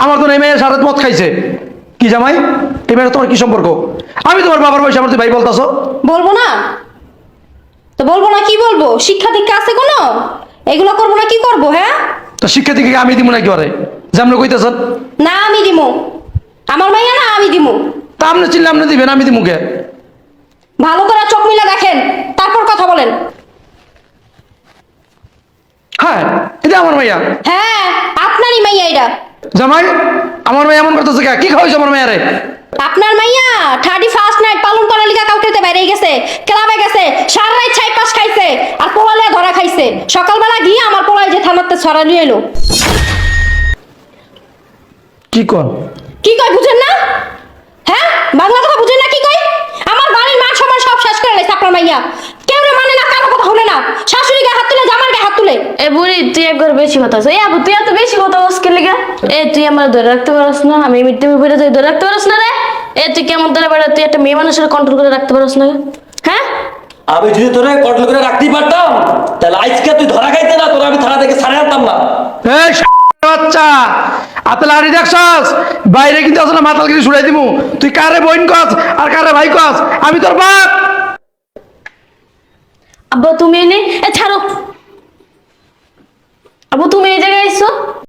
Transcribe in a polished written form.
আমার তো এই মেয়ের সারা রাত মদ খাইছে। কি জামাই, এই মেয়ের তোমার কি সম্পর্ক? আমি তোমার বাবার বয়সে আমার তুই ভাই বলতাছো? বলবো না তো বলবো না, কি বলবো? শিক্ষা দীক্ষা আছে কোনো? এগুলো করবো না কি করবো? হ্যাঁ, তো শিক্ষা থেকে আমি দিব না কি করে যেমন কইতেছেন? না আমি দিমু, আমার মাইয়া না, আমি দিমু। তা আপনি চিনলে আপনি দিবেন, আমি দিব মুখে? ভালো করে চোখ মিলা দেখেন, তারপর কথা বলেন। হ্যাঁ, এটা আমার মাইয়া। হ্যাঁ, আপনারই মাইয়া এটা। জামাই, আমার মেয়ে এমন করতেছে কে? কি খাওয়াইছো আমার মেয়ারে? আপনার মাইয়া 31st নাইট পালন করার লিগা কাউকেতে বাইরে গেছে, ক্লাবে গেছে, সারা রাত ছাই পাশ খাইছে, আর পোলালে ধরা খাইছে। সকালবেলা গিয়ে আমার পোলায় যে থানাতে ছড়া নিয়ে এলো। কি কর? কি কয় বুঝেন না? হ্যাঁ, বাংলা কথা বুঝেন না? কি কয়? আমার বাড়ির মান সম্মান সব শেষ করে লাইছে আপনার মাইয়া। কেউ রে মানে না, কারো কথা শুনে না। শাশুড়ি গায়ে হাত তুলে, জামার গায়ে হাত তুলে। এ বুড়ি, তুই একবার বেশি কথা বলছিস। আবু, তুই এত বেশি কথা বলছিস কে লিগা? তুই আমার ধরে রাখতে পারছ না? আমি মিথ্যে বিপরীতে তুই ধরে রাখতে পারছ না রে? তুই কেমন ধরে বেড়া? তুই একটা মেয়ে মানুষের কন্ট্রোল করে রাখতে পারছ না? হ্যাঁ, আমি যদি তোরে কন্ট্রোল করে রাখতেই পারতাম, তাহলে আজকে তুই ধরা খাইতে না, তোরা আমি থানা থেকে ছাড়ে আনতাম না। এই বাচ্চা, আতে লাড়ি দেখছস? বাইরে কিন্তু আসলে মাতালগিরি ছুড়াই দিমু। তুই কারে বোন কস আর কারে ভাই কস? আমি তোর বাপ। আব্বা তুমি এনে ছাড়ো। আব্বু তুমি এই জায়গায় আইছো?